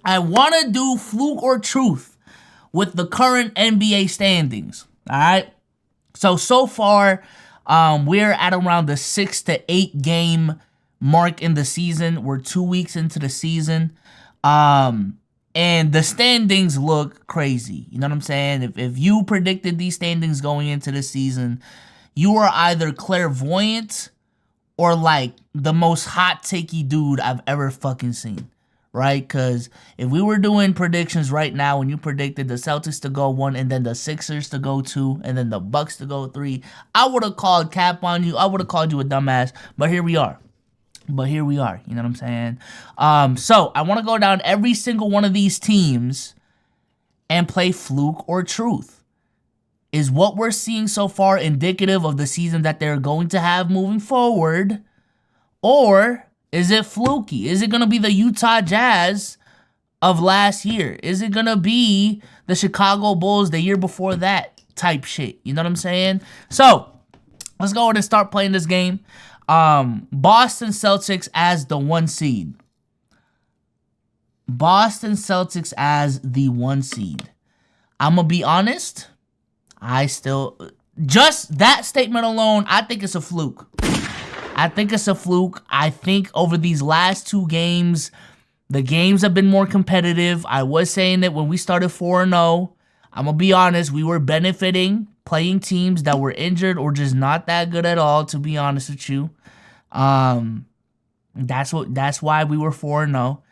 I want to do fluke or truth with the current NBA standings. All right. So far, we're at around the 6 to 8 game mark in the season. We're 2 weeks into the season. And the standings look crazy. You know what I'm saying? If you predicted these standings going into the season, you are either clairvoyant or like the most hot takey dude I've ever fucking seen. Right? Because if we were doing predictions right now and you predicted the Celtics to go 1 and then the Sixers to go 2 and then the Bucks to go 3, I would have called cap on you. I would have called you a dumbass. But here we are. You know what I'm saying? So I want to go down every single one of these teams and play fluke or truth. Is what we're seeing so far indicative of the season that they're going to have moving forward? Or is it fluky? Is it going to be the Utah Jazz of last year? Is it going to be the Chicago Bulls the year before that type shit? You know what I'm saying? So, let's go ahead and start playing this game. Boston Celtics as the 1 seed. Boston Celtics as the 1 seed. I'm going to be honest. Just that statement alone, I think it's a fluke. I think over these last 2 games, the games have been more competitive. I was saying that when we started 4-0. I'm going to be honest, we were benefiting playing teams that were injured or just not that good at all, to be honest with you. That's why we were 4-0.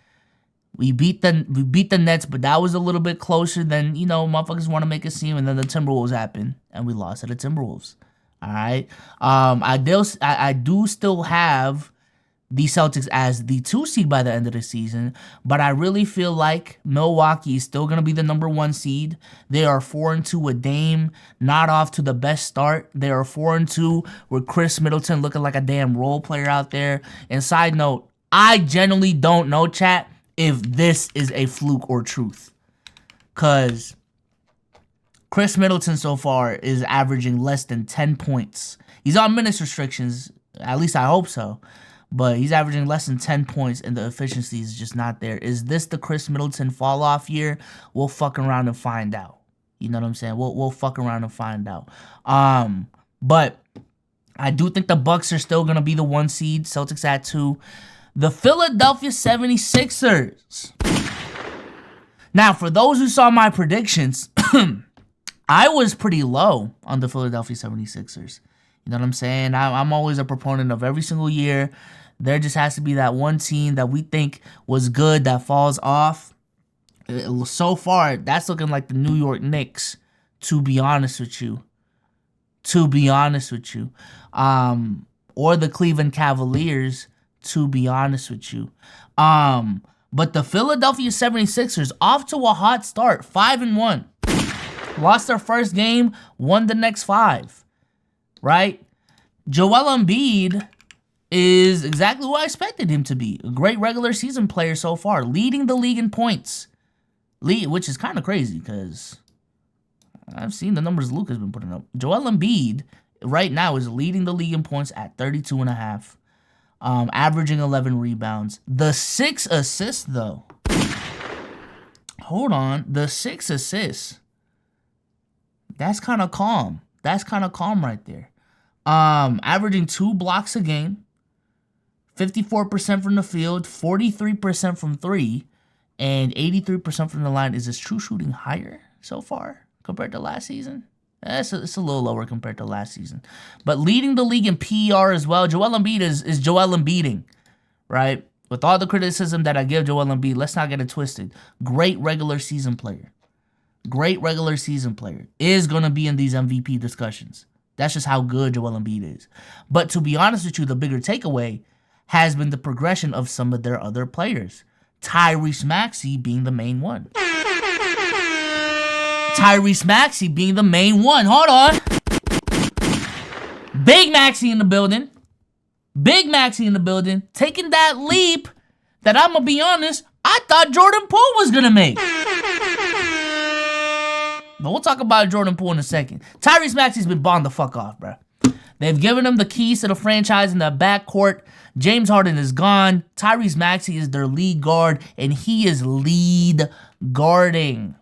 We beat the Nets, but that was a little bit closer than, motherfuckers want to make it seem, and then the Timberwolves happened, and we lost to the Timberwolves. All right. I do still have the Celtics as the 2 seed by the end of the season, but I really feel like Milwaukee is still going to be the number 1 seed. They are 4-2 with Dame, not off to the best start. They are 4-2 with Chris Middleton looking like a damn role player out there. And side note, I genuinely don't know, chat, if this is a fluke or truth. Because Chris Middleton so far is averaging less than 10 points. He's on minutes restrictions. At least I hope so. But he's averaging less than 10 points and the efficiency is just not there. Is this the Chris Middleton fall off year? We'll fuck around and find out. You know what I'm saying? We'll fuck around and find out. But I do think the Bucks are still going to be the 1 seed. Celtics at 2. The Philadelphia 76ers. Now, for those who saw my predictions, I was pretty low on the Philadelphia 76ers. You know what I'm saying? I'm always a proponent of every single year. There just has to be that one team that we think was good that falls off. So far, that's looking like the New York Knicks, to be honest with you. Or the Cleveland Cavaliers, to be honest with you. But the Philadelphia 76ers off to a hot start, 5-1. Lost their first game, won the next 5. Right? Joel Embiid is exactly what I expected him to be. A great regular season player so far, leading the league in points. Which is kind of crazy because I've seen the numbers Luke has been putting up. Joel Embiid right now is leading the league in points at 32.5. Averaging 11 rebounds. The 6 assists, though. Hold on. The 6 assists. That's kind of calm. Right there. Averaging 2 blocks a game. 54% from the field. 43% from 3. And 83% from the line. Is his true shooting higher so far compared to last season? It's a little lower compared to last season. But leading the league in PER as well. Joel Embiid is Joel Embiiding, right? With all the criticism that I give Joel Embiid, let's not get it twisted. Great regular season player. Is going to be in these MVP discussions. That's just how good Joel Embiid is. But to be honest with you, the bigger takeaway has been the progression of some of their other players. Tyrese Maxey being the main one. Hold on. Big Maxey in the building. Taking that leap that I'm going to be honest, I thought Jordan Poole was going to make. But we'll talk about Jordan Poole in a second. Tyrese Maxey's been balling the fuck off, bro. They've given him the keys to the franchise in the backcourt. James Harden is gone. Tyrese Maxey is their lead guard, and he is lead guarding.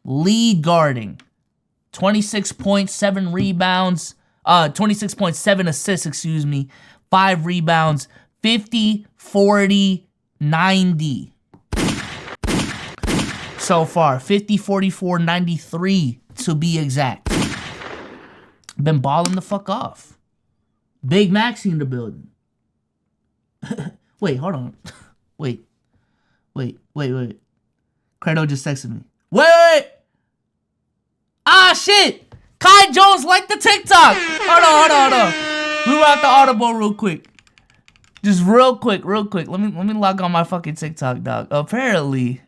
26.7 rebounds. 26.7 assists, excuse me. 5 rebounds. 50, 40, 90. So far. 50, 44, 93 to be exact. Been balling the fuck off. Big Maxey in the building. Wait, hold on. Wait. Credo just texted me. Wait! Ah, shit! Kai Jones liked the TikTok! Hold on. We were at the Audible real quick. Just real quick. Let me log on my fucking TikTok, dog. Apparently.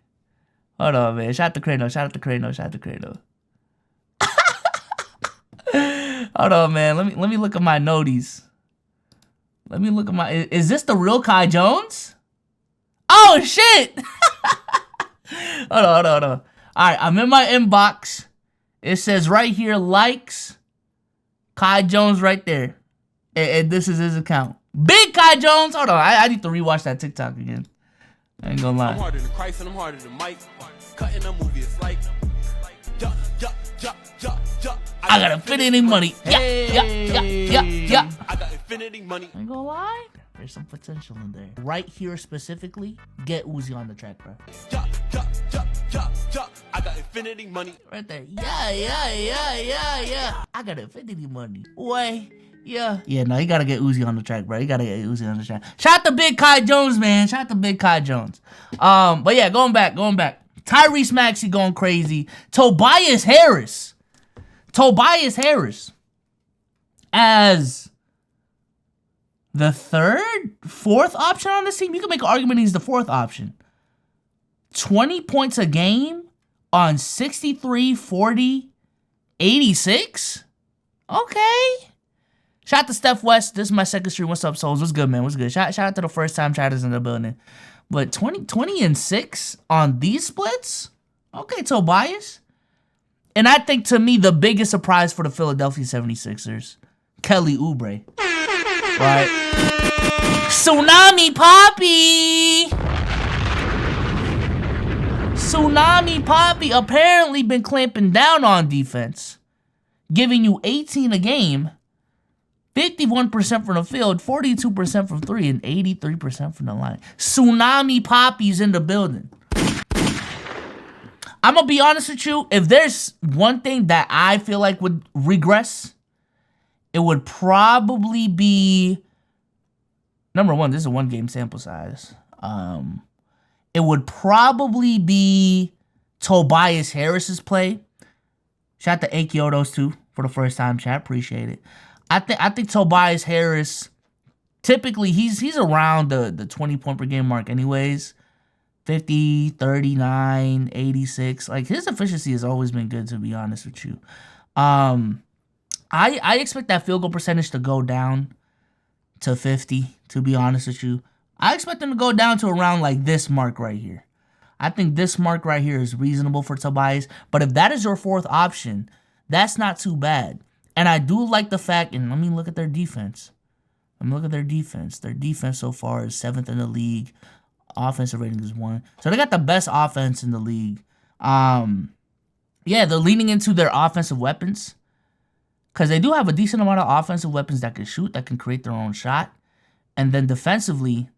Hold on, man. Shout out to Credo. Hold on, man. Let me look at my noties. Let me look at my... Is this the real Kai Jones? Oh, shit! Hold on. All right, I'm in my inbox. It says right here, likes. Kai Jones right there. And this is his account. Big Kai Jones. Hold on, I need to rewatch that TikTok again. I ain't gonna lie. I'm harder than Christ and I'm harder than Mike. Cutting a movie is like... I got infinity money. Yeah. I got infinity money. I ain't gonna lie. There's some potential in there. Right here specifically, get Uzi on the track, bro. I got infinity money. Right there. Yeah. I got infinity money. Boy. Yeah, no, you gotta get Uzi on the track, bro. You gotta get Uzi on the track. Shout out to Big Kai Jones, man. But yeah, going back. Tyrese Maxey going crazy. Tobias Harris as the fourth option on this team. You can make an argument he's the fourth option. 20 points a game on 63, 40, 86. Okay. Shout out to Steph West. This is my second stream. What's up, Souls? What's good, man? What's good? Shout out to the first time chatters in the building. But 20 and 6 on these splits? Okay, Tobias. And I think, to me, the biggest surprise for the Philadelphia 76ers, Kelly Oubre. Right? Tsunami Poppy apparently been clamping down on defense. Giving you 18 a game. 51% from the field, 42% from 3, and 83% from the line. Tsunami Poppy's in the building. I'm going to be honest with you. If there's one thing that I feel like would regress, it would probably be... Number one, this is a one-game sample size. It would probably be Tobias Harris's play. Shout out to Akiotos, too, for the first time chat. Appreciate it. I think Tobias Harris, typically, he's around the 20-point per game mark anyways. 50, 39, 86. Like, his efficiency has always been good, to be honest with you. I expect that field goal percentage to go down to 50, to be honest with you. I expect them to go down to around, like, this mark right here. I think this mark right here is reasonable for Tobias. But if that is your fourth option, that's not too bad. And I do like the fact, and let me look at their defense. Their defense so far is 7th in the league. Offensive rating is 1. So they got the best offense in the league. Yeah, they're leaning into their offensive weapons. Because they do have a decent amount of offensive weapons that can shoot, that can create their own shot. And then defensively,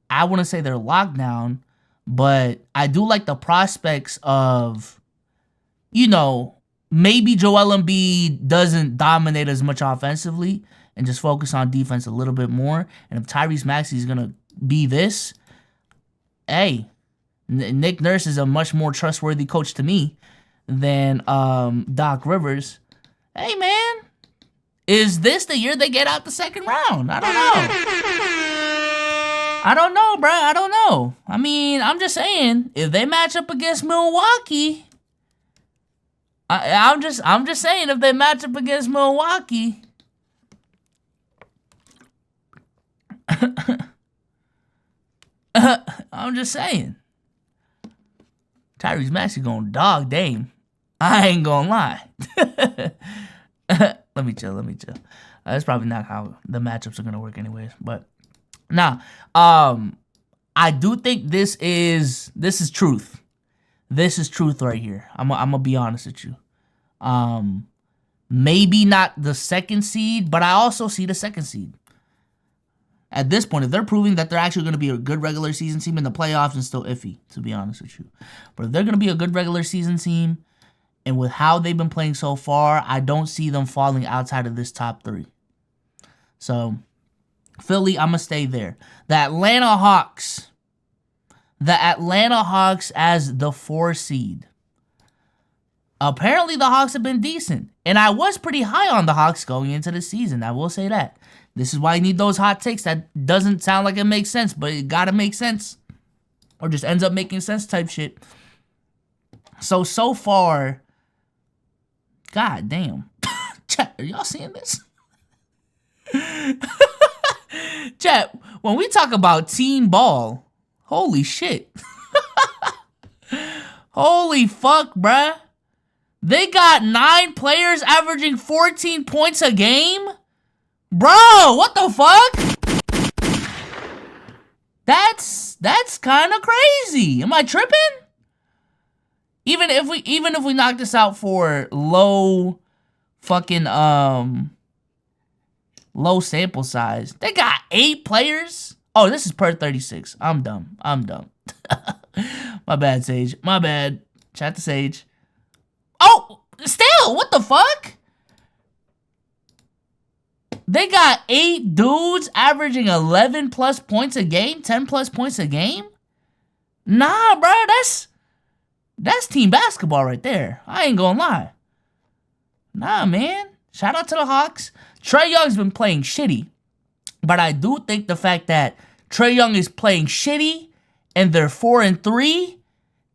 I wouldn't say they're locked down, but I do like the prospects of, maybe Joel Embiid doesn't dominate as much offensively and just focus on defense a little bit more. And if Tyrese Maxey is going to be this, hey, Nick Nurse is a much more trustworthy coach to me than Doc Rivers. Hey, man, is this the year they get out the second round? I don't know, bro. I don't know. I mean, I'm just saying, if they match up against Milwaukee... I'm just saying, if they match up against Milwaukee, I'm just saying, Tyrese Maxey gonna dog Dame. I ain't gonna lie. Let Let me chill. That's probably not how the matchups are gonna work anyways. But nah, I do think this is truth. This is truth right here. I'm gonna be honest with you. Maybe not the second seed, but I also see the second seed. At this point, if they're proving that they're actually going to be a good regular season team in the playoffs, it's still iffy, to be honest with you. But if they're going to be a good regular season team, and with how they've been playing so far, I don't see them falling outside of this top 3. So, Philly, I'm going to stay there. The Atlanta Hawks as the 4 seed. Apparently, the Hawks have been decent. And I was pretty high on the Hawks going into the season. I will say that. This is why you need those hot takes that doesn't sound like it makes sense, but it gotta make sense. Or just ends up making sense type shit. So far, god damn. Chat, are y'all seeing this? Chat, when we talk about team ball, holy shit. Holy fuck, bruh. They got 9 players averaging 14 points a game? Bro, what the fuck? That's kind of crazy. Am I tripping? Even if we knock this out for low fucking low sample size, they got 8 players. Oh, this is per 36. I'm dumb. My bad, Sage. My bad. Chat to Sage. Oh, still, what the fuck? They got 8 dudes averaging 11 plus points a game, 10 plus points a game? Nah, bro, that's team basketball right there. I ain't gonna lie. Nah, man. Shout out to the Hawks. Trae Young's been playing shitty. But I do think the fact that Trae Young is playing shitty and they're 4-3,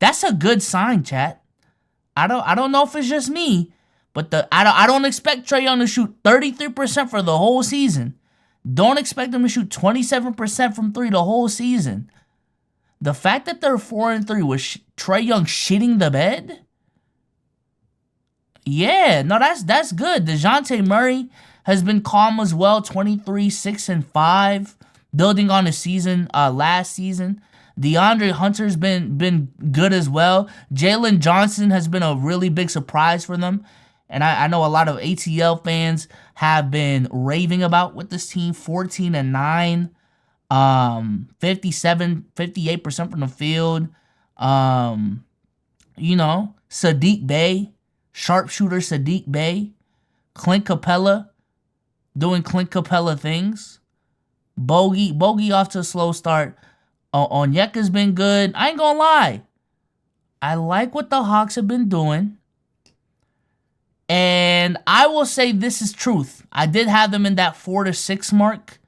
that's a good sign, chat. I don't know if it's just me, but I don't expect Trae Young to shoot 33% for the whole season. Don't expect him to shoot 27% from 3 the whole season. The fact that they're 4-3 with Trae Young shitting the bed, yeah, no, that's good. DeJounte Murray has been calm as well, 23, 6-5, building on his season last season. DeAndre Hunter's been good as well. Jalen Johnson has been a really big surprise for them. And I know a lot of ATL fans have been raving about with this team. 14-9, 58% from the field. You know, Sadiq Bey, sharpshooter Sadiq Bey. Clint Capella doing Clint Capella things. Bogey off to a slow start. Onyeka's been good. I ain't gonna lie. I like what the Hawks have been doing. And I will say this is truth. I did have them in that 4-6 mark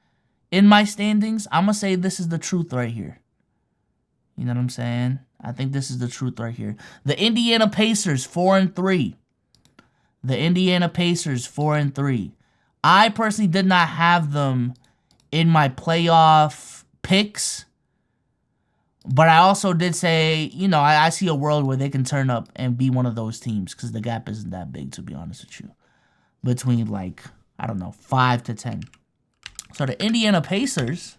in my standings. I'm going to say this is the truth right here. You know what I'm saying? I think this is the truth right here. The Indiana Pacers, 4-3. The Indiana Pacers, 4-3. I personally did not have them in my playoff picks. But I also did say, you know, I see a world where they can turn up and be one of those teams because the gap isn't that big, to be honest with you. Between, like, I don't know, 5 to 10. So the Indiana Pacers,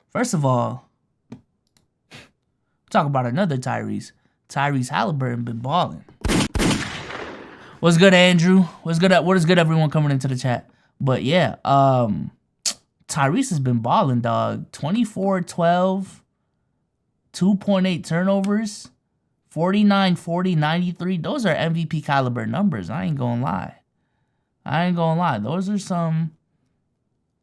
first of all, talk about another Tyrese. Tyrese Halliburton been balling. What's good, Andrew? What is good, everyone coming into the chat? But yeah, Tyrese has been balling, dog. 24-12, 2.8 turnovers, 49, 40, 93. Those are MVP caliber numbers. I ain't gonna lie. Those are some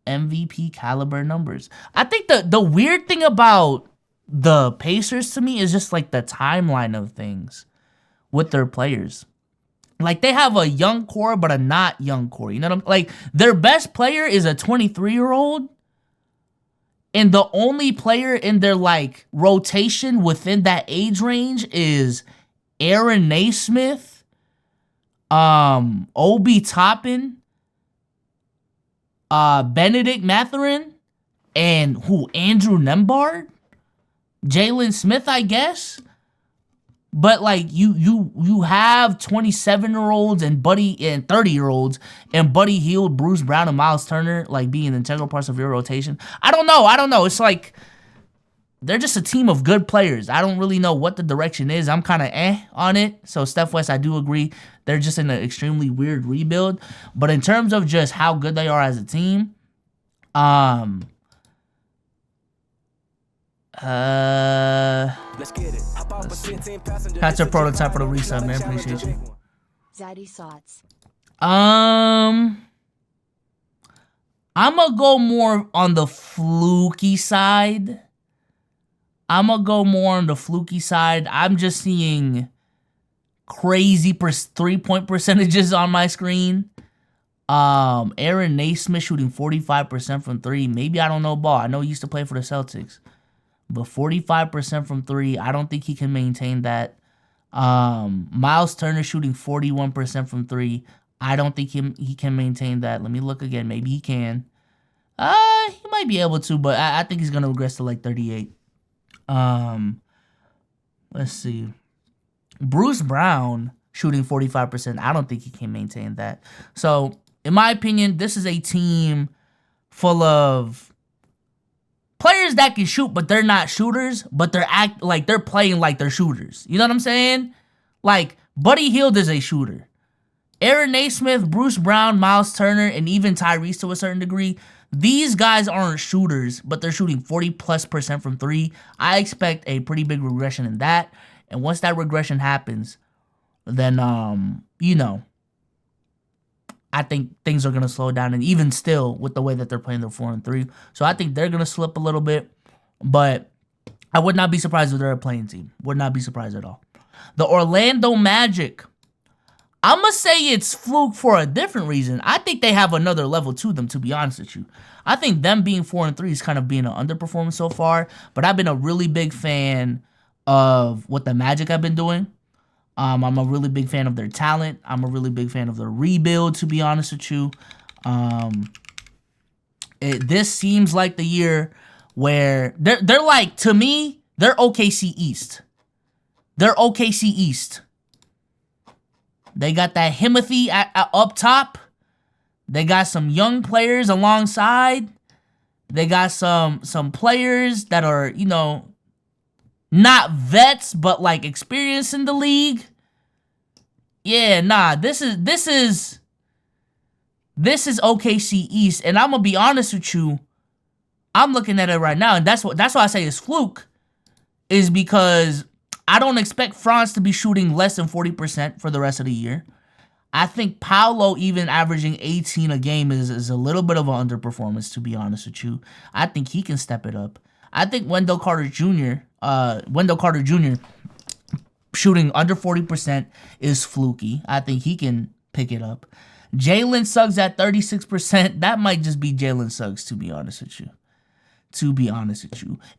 MVP caliber numbers. I think the weird thing about the Pacers to me is just like the timeline of things with their players. Like, they have a young core, but a not young core. You know what I'm like? Their best player is a 23-year-old. And the only player in their, like, rotation within that age range is Aaron Naismith, Obi Toppin, Benedict Mathurin, and Andrew Nembhard? Jalen Smith, I guess. But like you have 27-year-olds and 30-year-olds and Buddy Hield, Bruce Brown, and Miles Turner like being integral parts of your rotation. I don't know. It's like they're just a team of good players. I don't really know what the direction is. I'm kind of on it. So Steph West, I do agree. They're just in an extremely weird rebuild. But in terms of just how good they are as a team, let's get it. That's a prototype for the reset, man. Appreciate you. Zaddy thoughts. I'm gonna go more on the fluky side. I'm just seeing crazy 3-point percentages on my screen. Aaron Naismith shooting 45% from 3. Maybe I don't know ball. I know he used to play for the Celtics. But 45% from 3, I don't think he can maintain that. Miles Turner shooting 41% from 3. I don't think he can maintain that. Let me look again. Maybe he can. He might be able to, but I think he's going to regress to like 38. Let's see. Bruce Brown shooting 45%. I don't think he can maintain that. So, in my opinion, this is a team full of players that can shoot, but they're not shooters, but they're playing like they're shooters. You know what I'm saying? Like, Buddy Hield is a shooter. Aaron Naismith, Bruce Brown, Miles Turner, and even Tyrese to a certain degree, these guys aren't shooters, but they're shooting 40+% from 3. I expect a pretty big regression in that. And once that regression happens, then, I think things are going to slow down. And even still, with the way that they're playing, they're 4-3. So I think they're going to slip a little bit. But I would not be surprised if they're a playing team. Would not be surprised at all. The Orlando Magic. I'm going to say it's fluke for a different reason. I think they have another level to them, to be honest with you. I think them being 4-3 is kind of being an underperformance so far. But I've been a really big fan of what the Magic have been doing. I'm a really big fan of their talent. I'm a really big fan of their rebuild, to be honest with you. This seems like the year where they're like, to me, they're OKC East. They're OKC East. They got that Himothy up top. They got some young players alongside. They got some players that are, not vets, but like experienced in the league. Yeah, nah, this is OKC East, and I'm gonna be honest with you. I'm looking at it right now, and that's why I say it's fluke, is because I don't expect Franz to be shooting less than 40% for the rest of the year. I think Paolo even averaging 18 a game is a little bit of an underperformance, to be honest with you. I think he can step it up. I think Wendell Carter Jr. Shooting under 40% is fluky. I think he can pick it up. Jalen Suggs at 36%. That might just be Jalen Suggs, to be honest with you.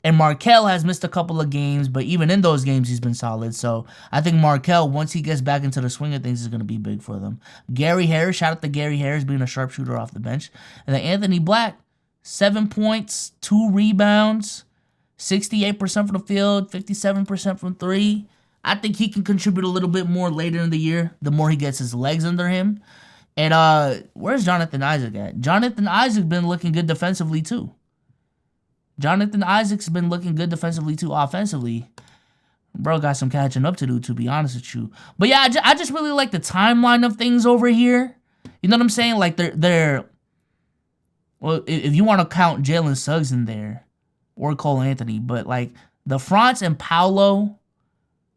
And Markelle has missed a couple of games, but even in those games, he's been solid. So I think Markelle, once he gets back into the swing of things, is going to be big for them. Gary Harris, shout out to Gary Harris being a sharpshooter off the bench. And then Anthony Black, 7 points, 2 rebounds, 68% from the field, 57% from 3. I think he can contribute a little bit more later in the year, the more he gets his legs under him. And where's Jonathan Isaac at? Jonathan Isaac's been looking good defensively too. Offensively, bro got some catching up to do, to be honest with you. But yeah, I just really like the timeline of things over here. You know what I'm saying? Like they're well, if you want to count Jalen Suggs in there or Cole Anthony, but like the Franz and Paolo,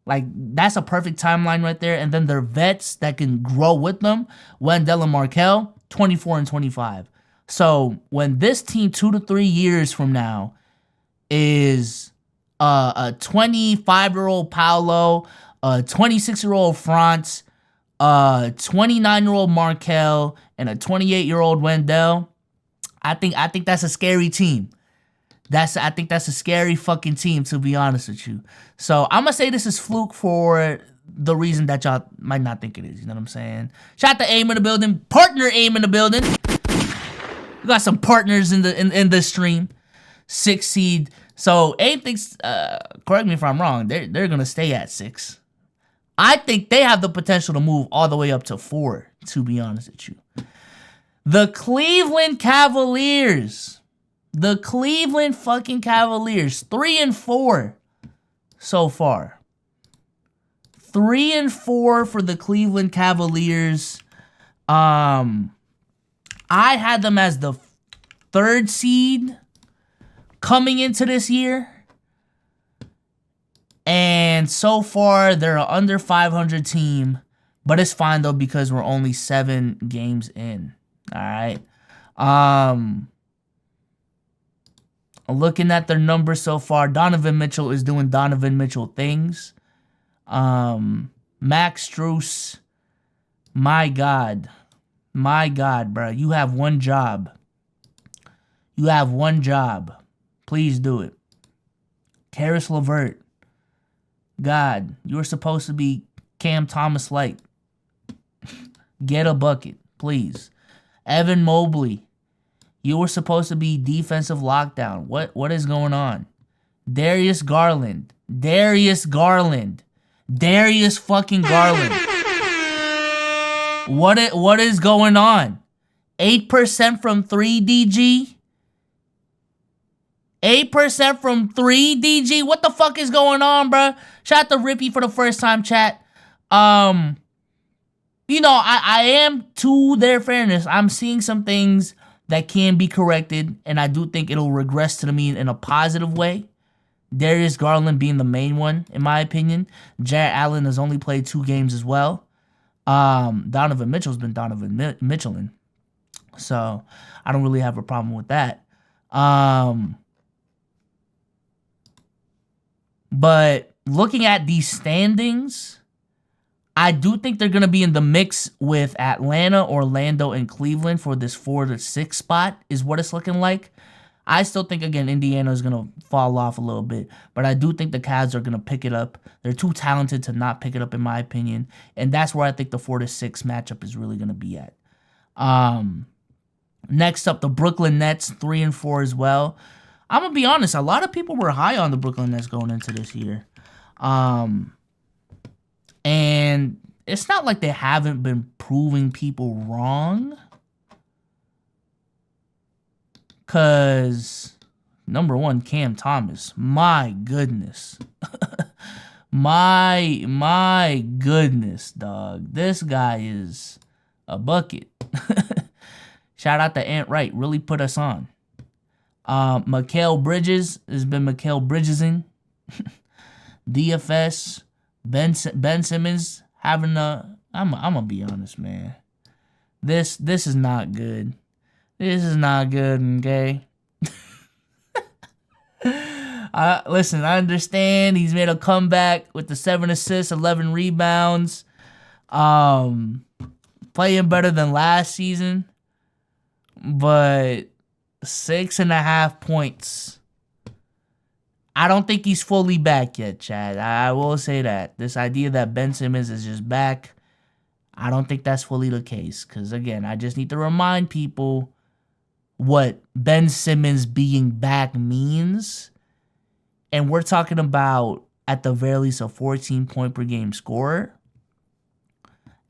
like that's a perfect timeline right there. And then their vets that can grow with them, Wendell and Markelle, 24 and 25. So when this team 2 to 3 years from now is a 25-year-old Paolo, a 26-year-old Franz, a 29-year-old Markelle, and a 28-year-old Wendell, I think that's a scary team. I think that's a scary fucking team, to be honest with you. So I'm gonna say this is fluke for the reason that y'all might not think it is. You know what I'm saying? Shout out to Aim in the building, partner Aim in the building. We got some partners in the stream. 6 seed. So Aim thinks, correct me if I'm wrong, they're gonna stay at 6. I think they have the potential to move all the way up to 4, to be honest with you. The Cleveland Cavaliers. The Cleveland fucking Cavaliers. 3-4 so far. 3-4 for the Cleveland Cavaliers. I had them as the 3rd seed coming into this year. And so far, they're an under 500 team. But it's fine, though, because we're only 7 games in. All right. Looking at their numbers so far, Donovan Mitchell is doing Donovan Mitchell things. Max Strus, my God, bro, you have one job. You have one job. Please do it. Karis LeVert, God, you were supposed to be Cam Thomas light. Get a bucket, please. Evan Mobley, you were supposed to be defensive lockdown. What is going on? Darius Garland. Darius fucking Garland. What is going on? 8% from 3, DG? 8% from 3, DG? What the fuck is going on, bro? Shout out to Rippy for the first time, chat. You know, I am, to their fairness, I'm seeing some things that can be corrected, and I do think it'll regress to the mean in a positive way. Darius Garland being the main one, in my opinion. Jarrett Allen has only played 2 games as well. Donovan Mitchell's been Donovan Mitchellin. So, I don't really have a problem with that. But looking at these standings, I do think they're going to be in the mix with Atlanta, Orlando, and Cleveland for this 4 to 6 spot is what it's looking like. I still think, again, Indiana is going to fall off a little bit. But I do think the Cavs are going to pick it up. They're too talented to not pick it up, in my opinion. And that's where I think the 4 to 6 matchup is really going to be at. Next up, the Brooklyn Nets, 3-4 as well. I'm going to be honest. A lot of people were high on the Brooklyn Nets going into this year. And it's not like they haven't been proving people wrong. Because, number one, Cam Thomas. My goodness. my goodness, dog. This guy is a bucket. Shout out to Ant Wright. Really put us on. Mikal Bridges has been Mikal Bridgesing. DFS. Ben Simmons having a... I'm gonna be honest, man. This is not good. This is not good, okay? Listen, I understand he's made a comeback with the 7 assists, 11 rebounds. Playing better than last season. But 6.5 points. I don't think he's fully back yet, Chad. I will say that. This idea that Ben Simmons is just back, I don't think that's fully the case. Because, again, I just need to remind people what Ben Simmons being back means. And we're talking about, at the very least, a 14-point per game scorer.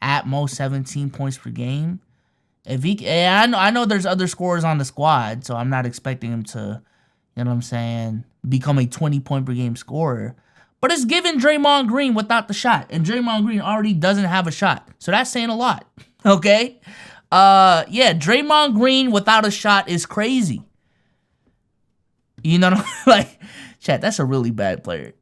At most 17 points per game. If he, I know there's other scorers on the squad, so I'm not expecting him to, you know what I'm saying, become a 20-point per game scorer. But it's giving Draymond Green without the shot. And Draymond Green already doesn't have a shot. So that's saying a lot. Okay? Yeah, Draymond Green without a shot is crazy. You know what I'm like, chat, that's a really bad player.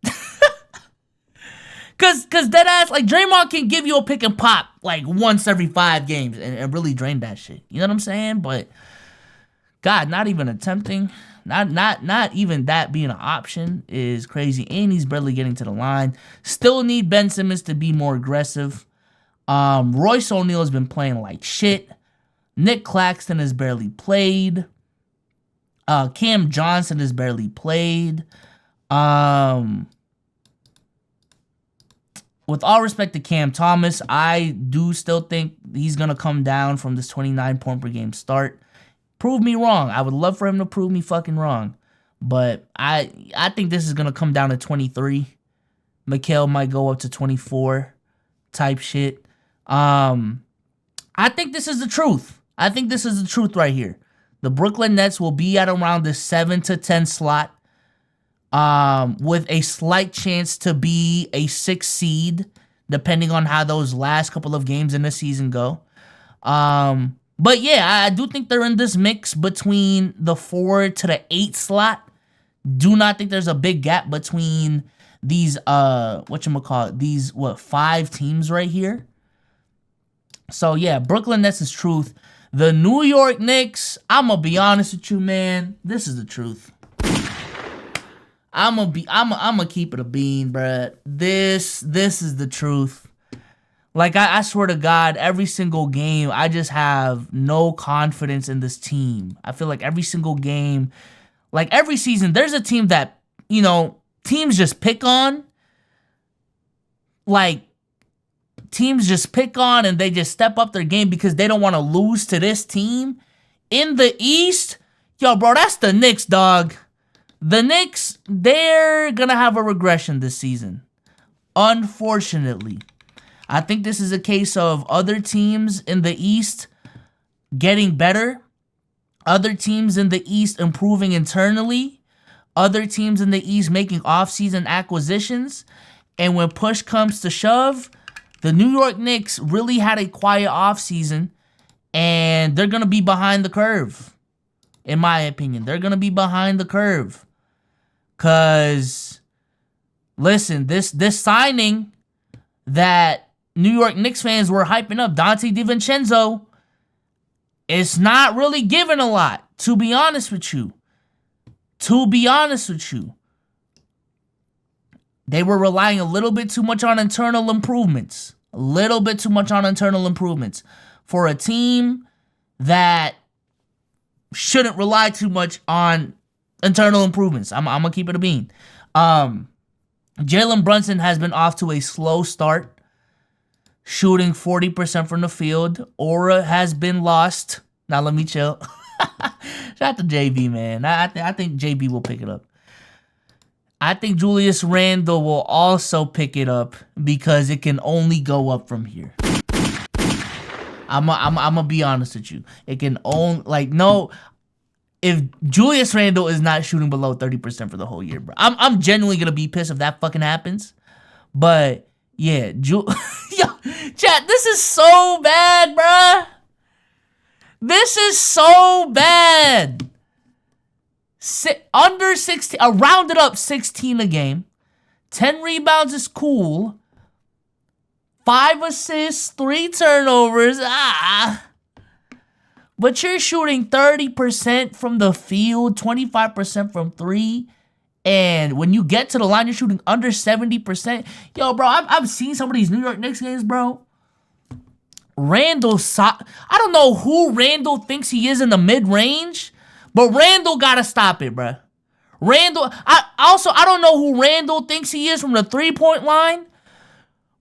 Cause deadass, like, Draymond can give you a pick and pop like once every 5 games and really drain that shit. You know what I'm saying? But God, not even attempting, not even that being an option is crazy. And he's barely getting to the line. Still need Ben Simmons to be more aggressive. Royce O'Neal has been playing like shit. Nick Claxton has barely played. Cam Johnson has barely played. With all respect to Cam Thomas, I do still think he's going to come down from this 29-point per game start. Prove me wrong. I would love for him to prove me fucking wrong. But I think this is going to come down to 23. Mikal might go up to 24. type shit. I think this is the truth. I think this is the truth right here. The Brooklyn Nets will be at around the 7 to 10 slot, with a slight chance to be a 6 seed, depending on how those last couple of games in the season go. But yeah, I do think they're in this mix between the 4 to the 8 slot. Do not think there's a big gap between these, these 5 teams right here. So yeah, Brooklyn Nets is truth. The New York Knicks, I'm gonna be honest with you, man. This is the truth. I'm gonna keep it a bean, bruh. This is the truth. Like, I swear to God, every single game, I just have no confidence in this team. I feel like every single game, like every season, there's a team that, you know, teams just pick on. Like, teams just pick on and they just step up their game because they don't want to lose to this team. In the East, yo, bro, that's the Knicks, dog. The Knicks, they're going to have a regression this season. Unfortunately. I think this is a case of other teams in the East getting better. Other teams in the East improving internally. Other teams in the East making offseason acquisitions. And when push comes to shove, the New York Knicks really had a quiet offseason. And they're going to be behind the curve. In my opinion. They're going to be behind the curve. Because, listen, this signing that New York Knicks fans were hyping up, Dante DiVincenzo, it's not really giving a lot, to be honest with you. To be honest with you. They were relying a little bit too much on internal improvements. A little bit too much on internal improvements. For a team that shouldn't rely too much on internal improvements. I'm going to keep it a bean. Jalen Brunson has been off to a slow start. Shooting 40% from the field. Aura has been lost. Now let me chill. Shout out to JB, man. I think JB will pick it up. I think Julius Randle will also pick it up because it can only go up from here. I'm gonna be honest with you. It can only, like, no, if Julius Randle is not shooting below 30% for the whole year, bro, I'm genuinely gonna be pissed if that fucking happens. But yeah, yo, chat, this is so bad, bruh. This is so bad. Under 16, I rounded up 16 a game. 10 rebounds is cool. 5 assists, 3 turnovers. But you're shooting 30% from the field, 25% from 3. And when you get to the line, you're shooting under 70%. Yo, bro, I've seen some of these New York Knicks games, bro. Randall, I don't know who Randall thinks he is in the mid-range, but Randall gotta stop it, bro. Randall, I don't know who Randall thinks he is from the three-point line,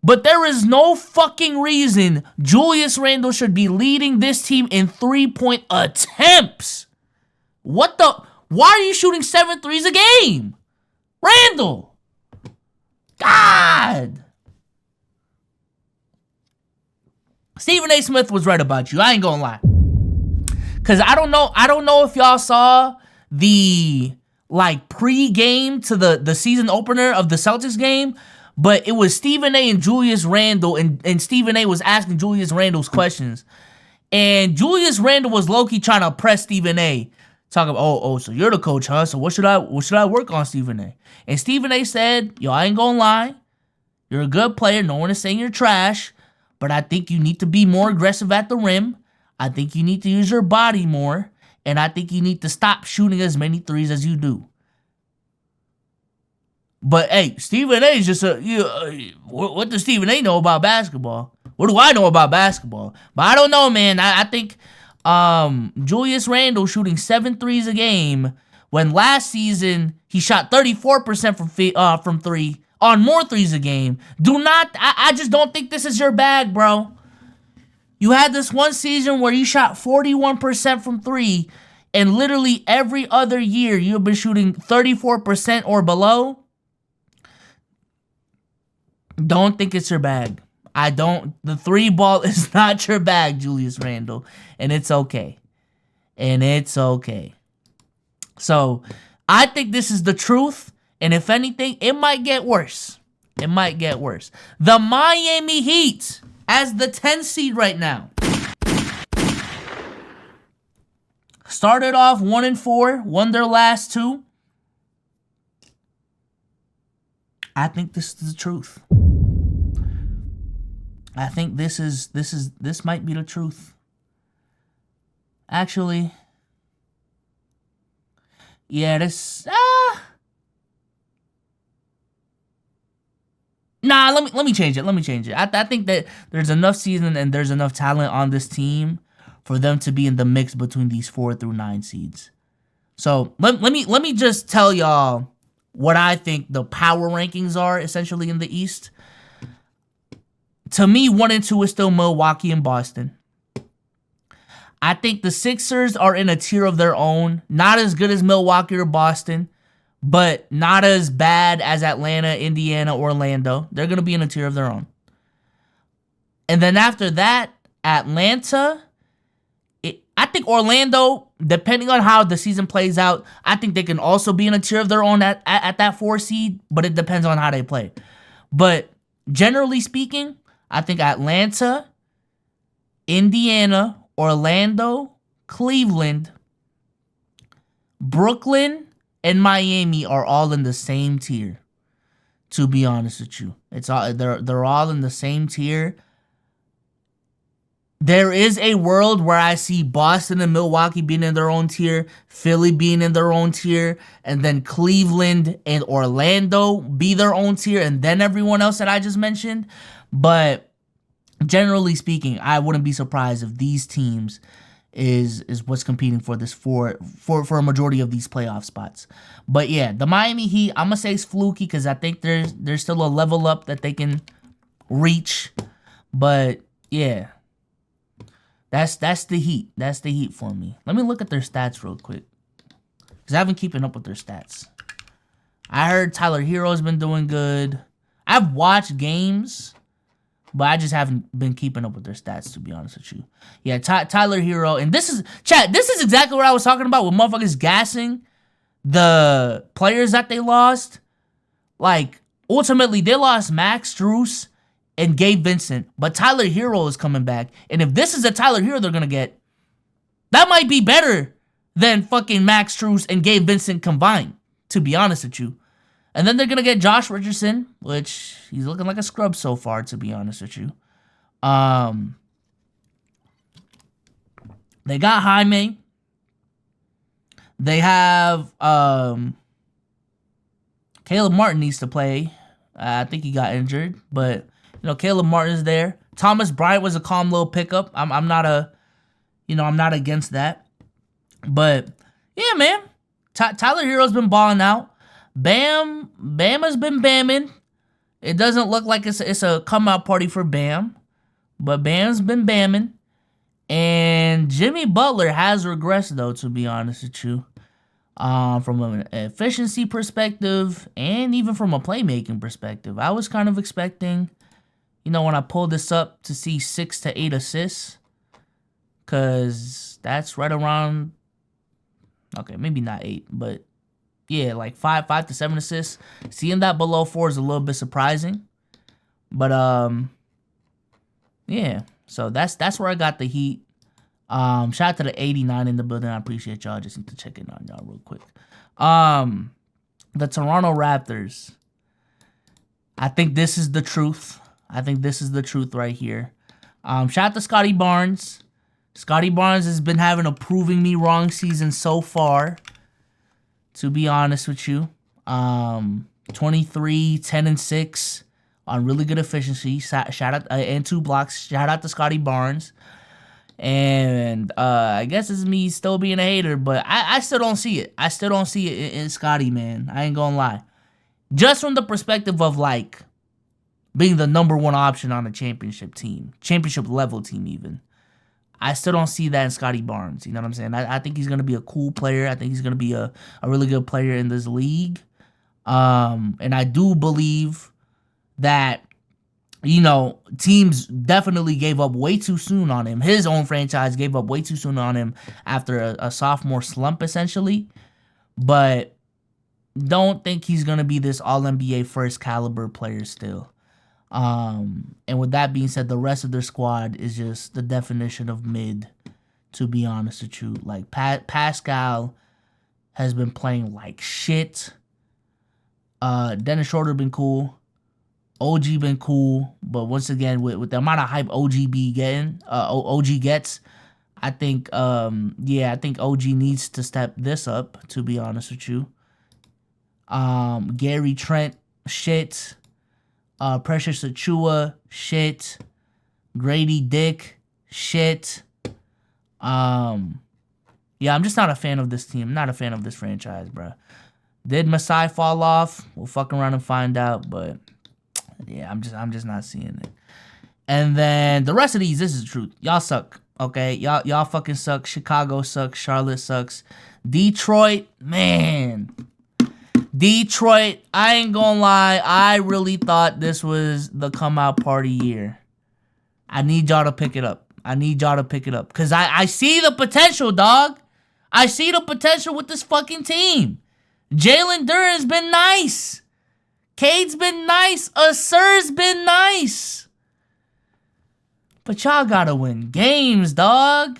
but there is no fucking reason Julius Randle should be leading this team in three-point attempts. What the? Why are you shooting 7 threes a game? Randall! God! Stephen A. Smith was right about you. I ain't gonna lie. Cause I don't know if y'all saw the like pre-game to the season opener of the Celtics game, but it was Stephen A. and Julius Randle, and Stephen A. was asking Julius Randle's questions. And Julius Randle was low-key trying to press Stephen A. Talking about, oh, so you're the coach, huh? So what should I work on, Stephen A? And Stephen A said, yo, I ain't gonna lie. You're a good player. No one is saying you're trash. But I think you need to be more aggressive at the rim. I think you need to use your body more. And I think you need to stop shooting as many threes as you do. But, hey, Stephen A is just what does Stephen A know about basketball? What do I know about basketball? But I don't know, man. I think Julius Randle shooting 7 threes a game when last season he shot 34% from 3 on more threes a game. I just don't think this is your bag, bro. You had this one season where you shot 41% from 3, and literally every other year you've been shooting 34% or below. Don't think it's your bag. The three ball is not your bag, Julius Randle. And it's okay. So, I think this is the truth. And if anything, it might get worse. The Miami Heat, as the 10th seed right now, started off 1-4, won their last two. I think this is the truth. I think this might be the truth. Actually, yeah, Nah, let me change it. I think that there's enough season and there's enough talent on this team for them to be in the mix between these 4 through 9 seeds. So let me just tell y'all what I think the power rankings are essentially in the East. To me, 1 and 2 is still Milwaukee and Boston. I think the Sixers are in a tier of their own. Not as good as Milwaukee or Boston, but not as bad as Atlanta, Indiana, Orlando. They're going to be in a tier of their own. And then after that, Atlanta. I think Orlando, depending on how the season plays out, I think they can also be in a tier of their own at that 4 seed, but it depends on how they play. But generally speaking, I think Atlanta, Indiana, Orlando, Cleveland, Brooklyn, and Miami are all in the same tier. To be honest with you, they're all in the same tier. There is a world where I see Boston and Milwaukee being in their own tier, Philly being in their own tier, and then Cleveland and Orlando be their own tier, and then everyone else that I just mentioned. But generally speaking, I wouldn't be surprised if these teams is what's competing for this for a majority of these playoff spots. But yeah, the Miami Heat, I'm gonna say it's fluky because I think there's still a level up that they can reach. But yeah, that's the Heat. That's the Heat for me. Let me look at their stats real quick because I haven't keeping up with their stats. I heard Tyler Hero's been doing good. I've watched games, but I just haven't been keeping up with their stats, to be honest with you. Yeah, Tyler Hero. And this is exactly what I was talking about with motherfuckers gassing the players that they lost. Like, ultimately, they lost Max Strus and Gabe Vincent. But Tyler Hero is coming back. And if this is a Tyler Hero they're going to get, that might be better than fucking Max Strus and Gabe Vincent combined, to be honest with you. And then they're going to get Josh Richardson, which he's looking like a scrub so far, to be honest with you. They got Jaime. They have Caleb Martin needs to play. I think he got injured, but Caleb Martin's there. Thomas Bryant was a calm little pickup. I'm not against that. But yeah, man, Tyler Hero's been balling out. Bama's been bamming. It doesn't look like it's a come out party for Bam, but Bam's been bamming. And Jimmy Butler has regressed, though, to be honest with you, from an efficiency perspective and even from a playmaking perspective. I was kind of expecting, when I pulled this up, to see 6 to 8 assists, because that's right around, okay, maybe not 8, but yeah, like 5 to 7 assists. Seeing that below 4 is a little bit surprising. But yeah. So that's where I got the Heat. Shout out to the 89 in the building. I appreciate y'all. Just need to check in on y'all real quick. The Toronto Raptors. I think this is the truth. I think this is the truth right here. Shout out to Scotty Barnes. Scotty Barnes has been having a proving me wrong season so far, to be honest with you. 23, 10, and 6 on really good efficiency. Shout out and 2 blocks. Shout out to Scotty Barnes. And I guess it's me still being a hater, but I still don't see it. I still don't see it in Scotty, man. I ain't gonna lie. Just from the perspective of like being the number 1 option on a championship team, championship level team even. I still don't see that in Scotty Barnes. You know what I'm saying? I think he's going to be a cool player. I think he's going to be a really good player in this league. And I do believe that you know, teams definitely gave up way too soon on him. His own franchise gave up way too soon on him after a sophomore slump, essentially. But don't think he's going to be this All-NBA first caliber player still. And with that being said, the rest of their squad is just the definition of mid, to be honest with you. Like, Pascal has been playing like shit. Dennis Schroeder been cool. OG been cool, but once again, with the amount of hype OG gets, I think, I think OG needs to step this up, to be honest with you. Gary Trent, shit. Precious Achua, shit. Grady Dick, shit. I'm just not a fan of this team. Not a fan of this franchise, bro. Did Masai fall off? We'll fuck around and find out, but yeah, I'm just not seeing it. And then the rest of these, this is the truth. Y'all suck. Okay? Y'all fucking suck. Chicago sucks. Charlotte sucks. Detroit, man. Detroit, I ain't gonna lie. I really thought this was the come out party year. I need y'all to pick it up. Because I see the potential, dog. I see the potential with this fucking team. Jalen Duren's been nice. Cade's been nice. Assur's been nice. But y'all gotta win games, dog.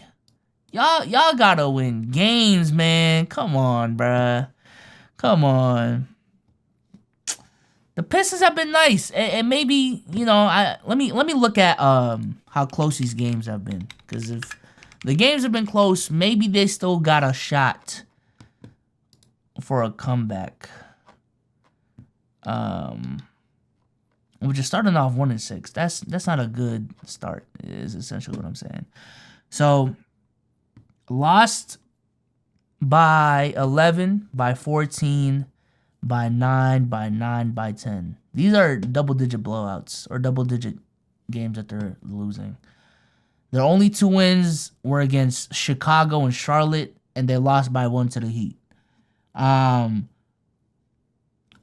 Y'all gotta win games, man. Come on, bruh. Come on. The Pistons have been nice. And maybe, you know, let me look at how close these games have been. Because if the games have been close, maybe they still got a shot for a comeback. Which is starting off 1-6. That's not a good start, is essentially what I'm saying. So, lost by 11, by 14, by 9, by 9, by 10. These are double-digit blowouts, or double-digit games that they're losing. Their only 2 wins were against Chicago and Charlotte, and they lost by 1 to the Heat.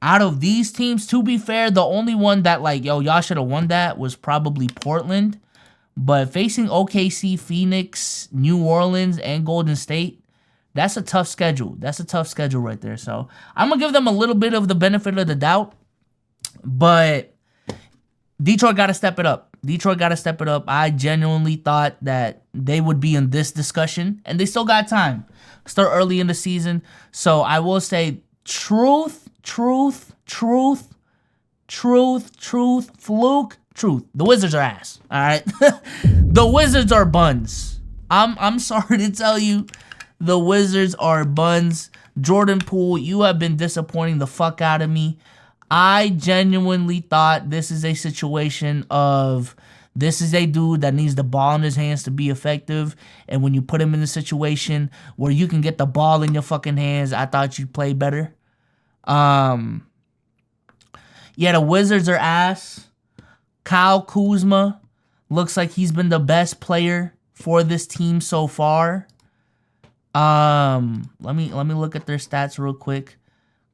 Out of these teams, to be fair, the only one that, like, y'all should have won that was probably Portland. But facing OKC, Phoenix, New Orleans, and Golden State, that's a tough schedule. That's a tough schedule right there. So I'm going to give them a little bit of the benefit of the doubt. But Detroit got to step it up. I genuinely thought that they would be in this discussion. And they still got time. Still early in the season. So I will say truth, fluke, truth. The Wizards are ass. All right. The Wizards are buns. I'm sorry to tell you, the Wizards are buns. Jordan Poole, you have been disappointing the fuck out of me. I genuinely thought this is a situation of this is a dude that needs the ball in his hands to be effective. And when you put him in a situation where you can get the ball in your fucking hands, I thought you'd play better. The Wizards are ass. Kyle Kuzma looks like he's been the best player for this team so far. Let me look at their stats real quick.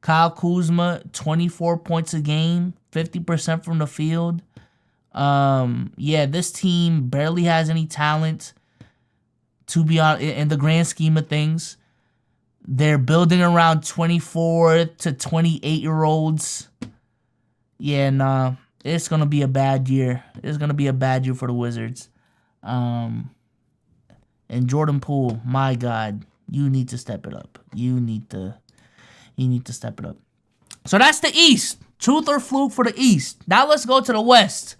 Kyle Kuzma, 24 points a game, 50% from the field. This team barely has any talent, to be honest, in the grand scheme of things. They're building around 24 to 28-year-olds. It's going to be a bad year. It's going to be a bad year for the Wizards. And Jordan Poole, my God, you need to step it up. You need to step it up. So that's the East. Truth or fluke for the East. Now let's go to the West.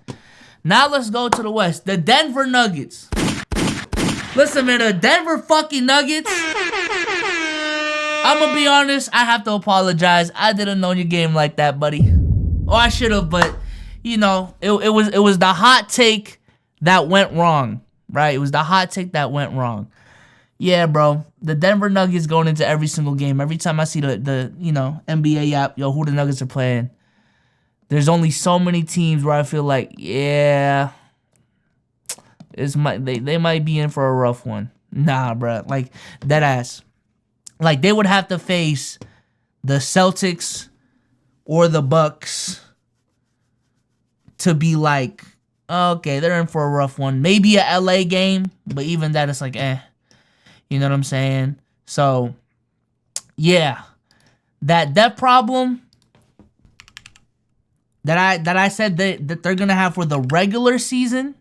The Denver Nuggets. Listen, man, the Denver fucking Nuggets. I'm going to be honest, I have to apologize. I didn't know your game like that, buddy. Or I should have, but, you know, it was the hot take that went wrong, right? It was the hot take that went wrong. Yeah, bro. The Denver Nuggets going into every single game. Every time I see the NBA app, who the Nuggets are playing, there's only so many teams where I feel like, yeah, they might be in for a rough one. Nah, bro. Like, dead ass. Like, they would have to face the Celtics or the Bucks to be, like, Okay, they're in for a rough one. Maybe a LA game, but even that, it's like, eh. You know what I'm saying? So, yeah. That problem that I said that they're going to have for the regular season,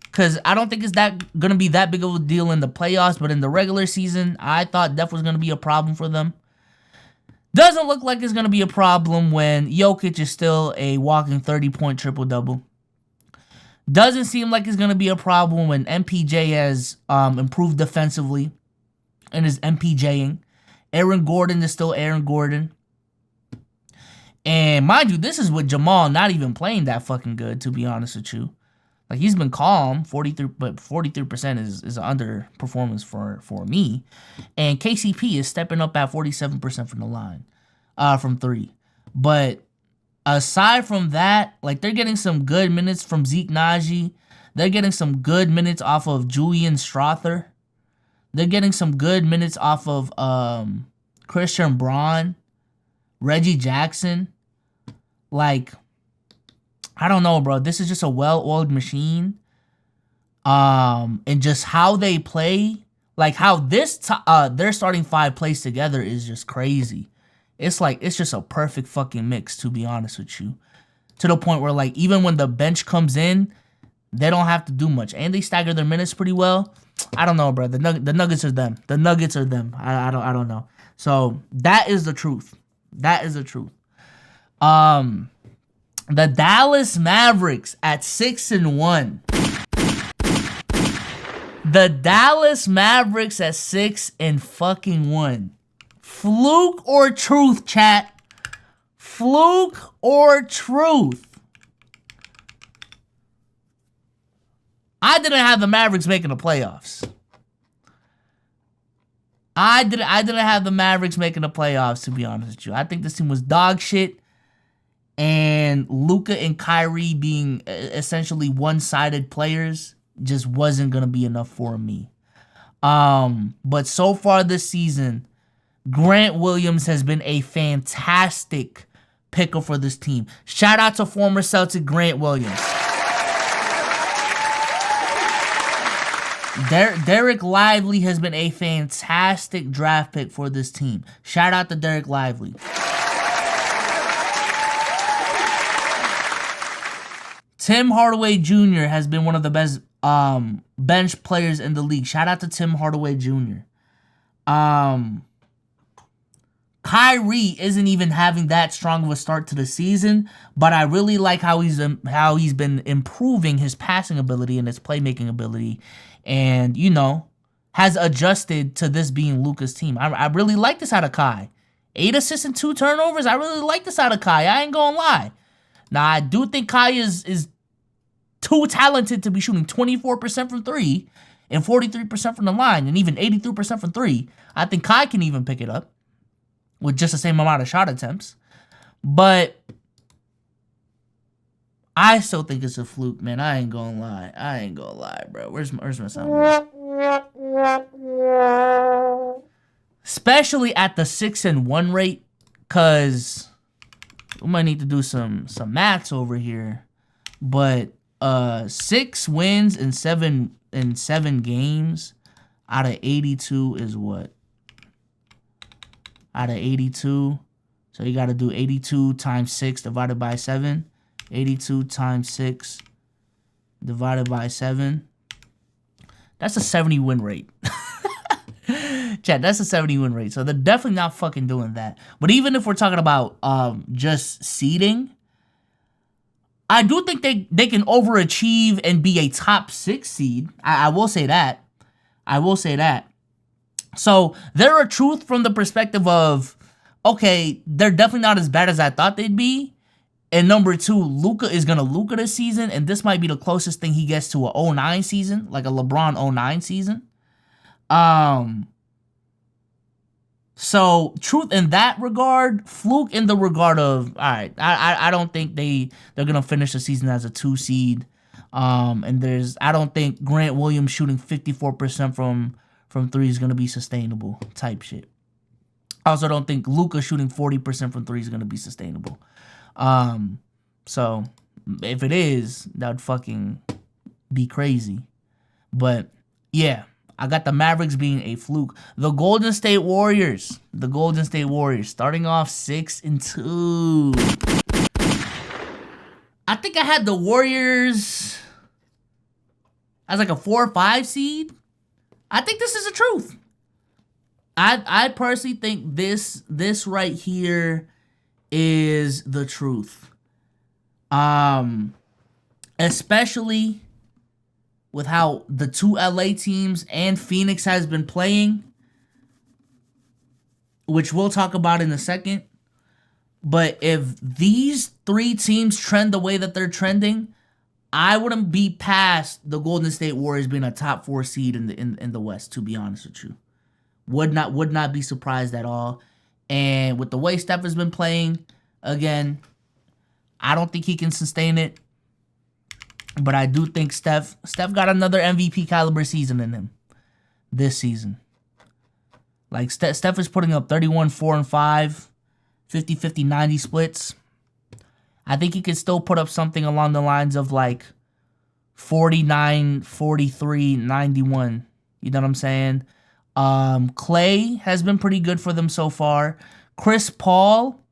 because I don't think it's going to be that big of a deal in the playoffs, but in the regular season, I thought depth was going to be a problem for them. Doesn't look like it's going to be a problem when Jokic is still a walking 30-point triple-double. Doesn't seem like it's going to be a problem when MPJ has improved defensively and is MPJing. Aaron Gordon is still Aaron Gordon. And mind you, this is with Jamal not even playing that fucking good, to be honest with you. Like, he's been calm, 43%, but 43% is an underperformance for me. And KCP is stepping up at 47% from the line, from three. But aside from that, like, they're getting some good minutes from Zeke Naji. They're getting some good minutes off of Julian Strother. They're getting some good minutes off of Christian Braun, Reggie Jackson. Like, I don't know, bro. This is just a well-oiled machine. And just how they play, like how their starting five plays together is just crazy. It's like, it's just a perfect fucking mix, to be honest with you. To the point where, like, even when the bench comes in, they don't have to do much. And they stagger their minutes pretty well. I don't know, bro. The Nuggets are them. The Nuggets are them. I don't know. So, that is the truth. That is the truth. The Dallas Mavericks at 6-1. The Dallas Mavericks at 6-1. Fluke or truth, chat? Fluke or truth? I didn't have the Mavericks making the playoffs. I didn't have the Mavericks making the playoffs, to be honest with you. I think this team was dog shit. And Luka and Kyrie being essentially one-sided players just wasn't going to be enough for me. But so far this season, Grant Williams has been a fantastic picker for this team. Shout out to former Celtic Grant Williams. Derek Lively has been a fantastic draft pick for this team. Shout out to Derek Lively. Tim Hardaway Jr. has been one of the best bench players in the league. Shout out to Tim Hardaway Jr. Kyrie isn't even having that strong of a start to the season, but I really like how he's been improving his passing ability and his playmaking ability, and has adjusted to this being Luka's team. I really like this out of Kai. 8 assists and 2 turnovers. I really like this out of Kai. I ain't gonna lie. Now I do think Kai is too talented to be shooting 24% from 3 and 43% from the line and even 83% from 3. I think Kai can even pick it up with just the same amount of shot attempts. But I still think it's a fluke, man. I ain't gonna lie, bro. Where's my sound? Especially at the 6-1 rate, because we might need to do some maths over here. But 6 wins in 7 games out of 82 is what? Out of 82. So you got to do 82 times 6 divided by 7. 82 times 6 divided by 7. That's a 70 win rate. Chat, that's a 70 win rate. So they're definitely not fucking doing that. But even if we're talking about just seeding, I do think they can overachieve and be a top 6 seed. I will say that. So they're a truth from the perspective of, okay, they're definitely not as bad as I thought they'd be. And number 2, Luka is going to Luka this season, and this might be the closest thing he gets to a 09 season, like a LeBron 09 season. So truth in that regard, fluke in the regard of, all right, I don't think they're gonna finish the season as a 2 seed. And I don't think Grant Williams shooting 54% from 3 is gonna be sustainable type shit. I also don't think Luka shooting 40% from 3 is gonna be sustainable. So If it is, that would fucking be crazy. But yeah, I got the Mavericks being a fluke. The Golden State Warriors. Starting off 6-2. I think I had the Warriors as like a 4 or 5 seed. I think this is the truth. I personally think this right here is the truth. Especially with how the 2 LA teams and Phoenix has been playing, which we'll talk about in a second. But if these 3 teams trend the way that they're trending, I wouldn't be past the Golden State Warriors being a top 4 seed in the West, to be honest with you. Would not be surprised at all. And with the way Steph has been playing, again, I don't think he can sustain it. But I do think Steph got another MVP caliber season in him this season. Like, Steph is putting up 31, 4, and 5, 50, 50, 90 splits. I think he can still put up something along the lines of like 49, 43, 91. You know what I'm saying? Clay has been pretty good for them so far. Chris Paul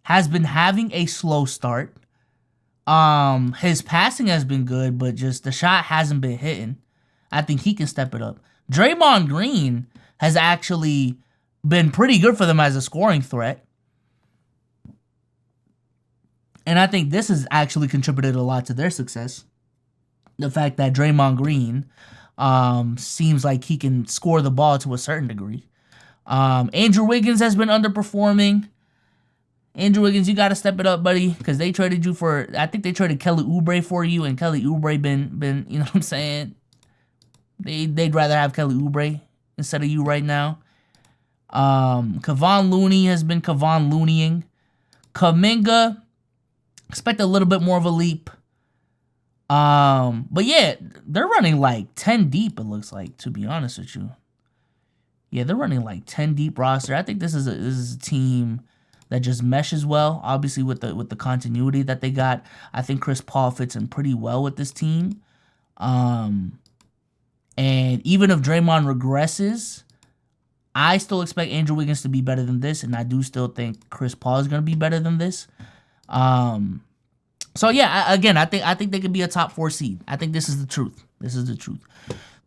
has been having a slow start. His passing has been good, but just the shot hasn't been hitting. I think he can step it up. Draymond Green has actually been pretty good for them as a scoring threat. And I think this has actually contributed a lot to their success. The fact that Draymond Green seems like he can score the ball to a certain degree. Andrew Wiggins has been underperforming. Andrew Wiggins, you got to step it up, buddy, because they traded you for, I think they traded Kelly Oubre for you, and Kelly Oubre been, you know what I'm saying? They'd rather have Kelly Oubre instead of you right now. Kevon Looney has been Kevon Looneying. Kuminga, expect a little bit more of a leap. But yeah, they're running like 10 deep, it looks like, to be honest with you. Yeah, they're running like 10 deep roster. I think this is a team that just meshes well, obviously with the continuity that they got. I think Chris Paul fits in pretty well with this team. And even if Draymond regresses, I still expect Andrew Wiggins to be better than this, and I do still think Chris Paul is going to be better than this. So yeah, again, I think they could be a top 4 seed. I think this is the truth.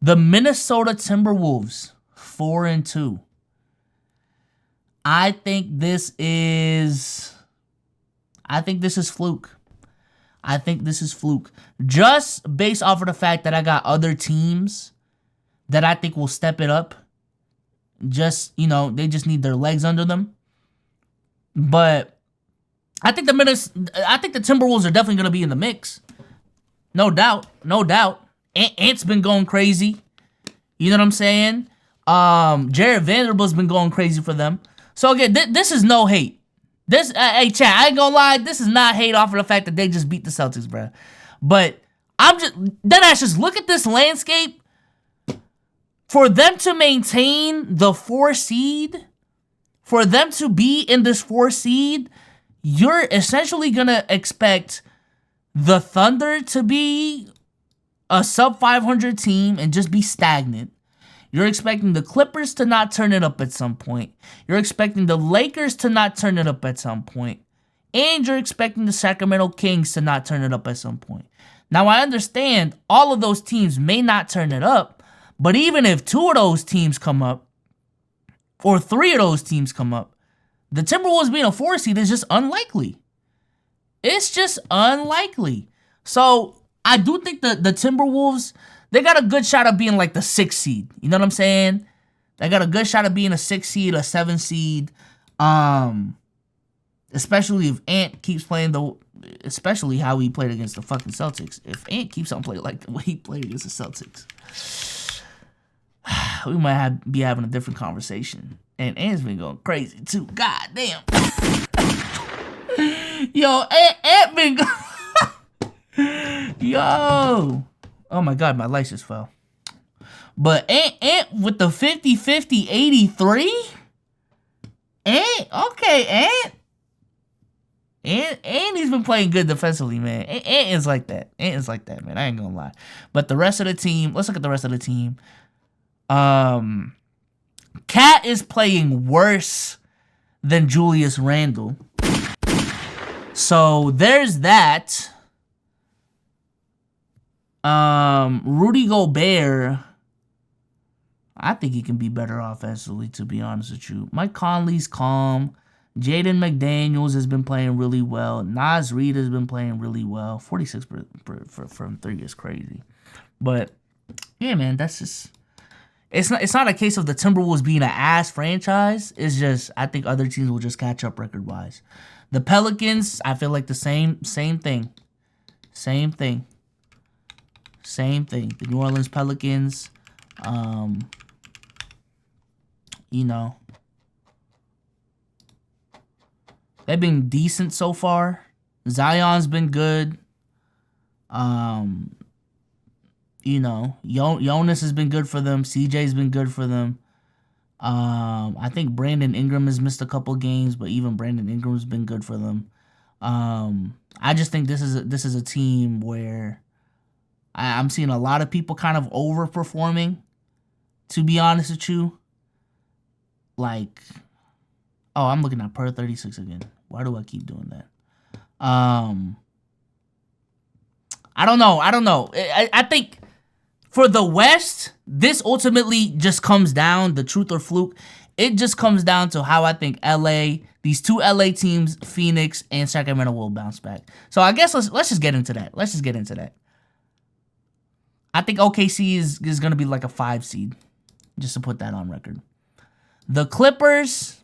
The Minnesota Timberwolves, 4-2. I think this is fluke. Just based off of the fact that I got other teams that I think will step it up. Just, they just need their legs under them. But I think the Timberwolves are definitely going to be in the mix. No doubt. Ant's been going crazy. You know what I'm saying? Jared Vanderbilt's been going crazy for them. So again, this is no hate. Hey, chat, I ain't gonna lie, this is not hate off of the fact that they just beat the Celtics, bro. But just look at this landscape. For them to maintain the 4 seed, for them to be in this 4 seed, you're essentially gonna expect the Thunder to be a sub 500 team and just be stagnant. You're expecting the Clippers to not turn it up at some point. You're expecting the Lakers to not turn it up at some point. And you're expecting the Sacramento Kings to not turn it up at some point. Now, I understand all of those teams may not turn it up, but even if 2 of those teams come up, or 3 of those teams come up, the Timberwolves being a 4 seed is just unlikely. It's just unlikely. So, I do think the Timberwolves, they got a good shot of being like the 6th seed. You know what I'm saying? They got a good shot of being a 6th seed, a 7th seed. Especially if Ant keeps playing especially how he played against the fucking Celtics. If Ant keeps on playing like the way he played against the Celtics, we might be having a different conversation. And Ant's been going crazy too. God damn. Yo, Ant been Yo. Oh my God, my lights just fell. But Ant with the 50-50-83? Ant? Okay, Ant. And he's been playing good defensively, man. And it's like that. And it's like that, man. I ain't gonna lie. But the rest of the team, let's look at the rest of the team. Cat is playing worse than Julius Randle. So there's that. Rudy Gobert, I think he can be better offensively, to be honest with you. Mike Conley's calm. Jaden McDaniels has been playing really well. Naz Reid has been playing really well. 46 from 3 is crazy. But yeah, man, that's just it's not a case of the Timberwolves being an ass franchise. It's just I think other teams will just catch up record wise. The Pelicans, I feel like the same thing. Same thing. The New Orleans Pelicans, you know, they've been decent so far. Zion's been good. You know, Jonas has been good for them. CJ's been good for them. I think Brandon Ingram has missed a couple games, but even Brandon Ingram's been good for them. I just think this is a team where I'm seeing a lot of people kind of overperforming, to be honest with you. Like, oh, I'm looking at per 36 again. Why do I keep doing that? I don't know. I think for the West, this ultimately just comes down, the truth or fluke, it just comes down to how I think these two LA teams, Phoenix and Sacramento, will bounce back. So I guess let's just get into that. I think OKC is going to be like a 5 seed, just to put that on record. The Clippers,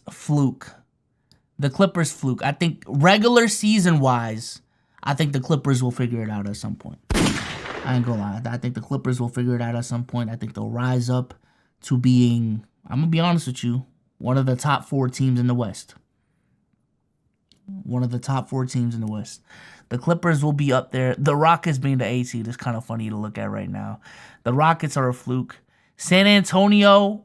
fluke. I think regular season wise, I think the Clippers will figure it out at some point. I ain't gonna lie. I think the Clippers will figure it out at some point. I think they'll rise up to being, I'm gonna be honest with you, one of the top 4 teams in the West. The Clippers will be up there. The Rockets being the 8 seed is kind of funny to look at right now. The Rockets are a fluke. San Antonio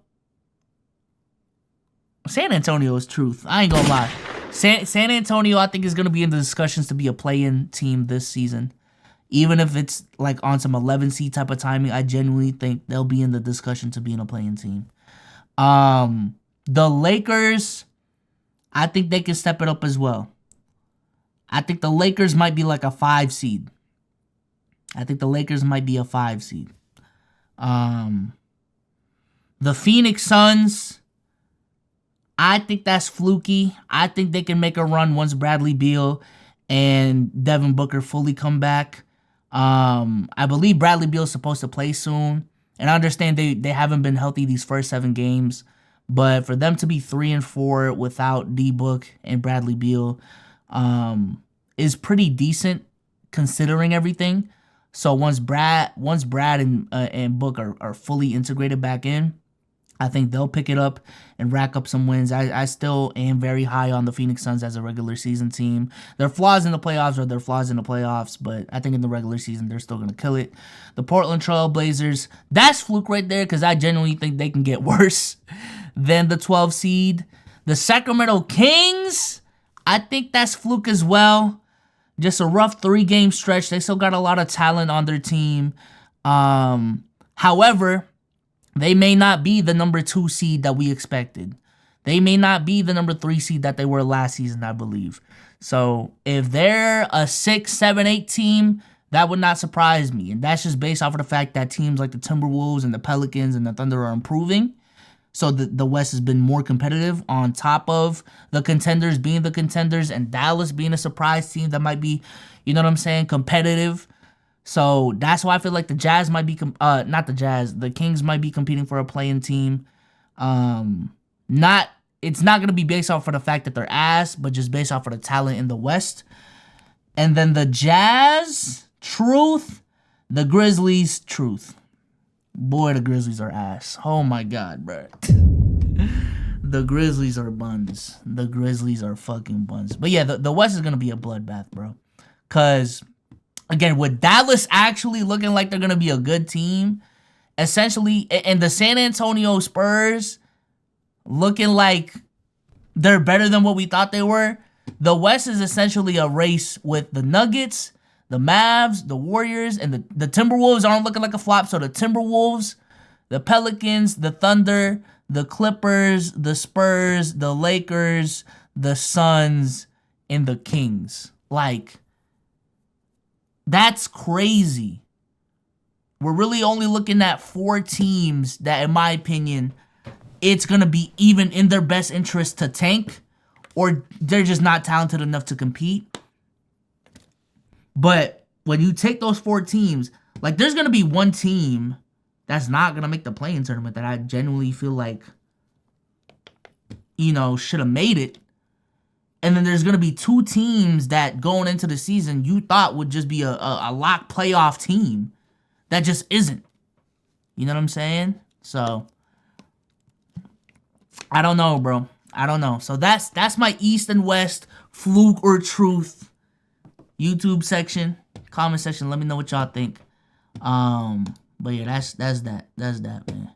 is truth. I ain't gonna lie. San Antonio, I think, is gonna be in the discussions to be a play-in team this season. Even if it's like on some 11 seed type of timing, I genuinely think they'll be in the discussion to being a play-in team. The Lakers, I think they can step it up as well. I think the Lakers might be like a 5 seed. The Phoenix Suns, I think that's fluky. I think they can make a run once Bradley Beal and Devin Booker fully come back. I believe Bradley Beal is supposed to play soon. And I understand they haven't been healthy these first 7 games. But for them to be 3-4 without D-Book and Bradley Beal is pretty decent considering everything. So once Brad and Book are fully integrated back in, I think they'll pick it up and rack up some wins. I still am very high on the Phoenix Suns as a regular season team. Their flaws in the playoffs are their flaws in the playoffs, but I think in the regular season they're still going to kill it. The Portland Trail Blazers, that's fluke right there because I genuinely think they can get worse than the 12 seed. The Sacramento Kings, I think that's fluke as well. Just a rough 3-game stretch. They still got a lot of talent on their team. However, they may not be the number 2 seed that we expected. They may not be the number 3 seed that they were last season, I believe. So if they're a 6, 7, 8 team, that would not surprise me. And that's just based off of the fact that teams like the Timberwolves and the Pelicans and the Thunder are improving. So the West has been more competitive on top of the contenders being the contenders and Dallas being a surprise team that might be, you know what I'm saying, competitive. So that's why I feel like the Jazz might be, the Kings might be competing for a play-in team. It's not going to be based off of the fact that they're ass, but just based off of the talent in the West. And then the Jazz, truth, the Grizzlies, truth. Boy, the Grizzlies are ass. Oh my God, bro. The Grizzlies are buns. The Grizzlies are fucking buns. But yeah, the West is going to be a bloodbath, bro. Because again, with Dallas actually looking like they're going to be a good team, essentially, and the San Antonio Spurs looking like they're better than what we thought they were, the West is essentially a race with the Nuggets, the Mavs, the Warriors, and the Timberwolves aren't looking like a flop. So the Timberwolves, the Pelicans, the Thunder, the Clippers, the Spurs, the Lakers, the Suns, and the Kings. Like, that's crazy. We're really only looking at 4 teams that, in my opinion, it's going to be even in their best interest to tank, or they're just not talented enough to compete. But when you take those 4 teams, like, there's going to be one team that's not going to make the play-in tournament that I genuinely feel like, you know, should have made it. And then there's going to be 2 teams that going into the season you thought would just be a lock playoff team that just isn't. You know what I'm saying? So, I don't know, bro. I don't know. So that's my East and West fluke or truth YouTube section, comment section. Let me know what y'all think. But yeah, that's that, man.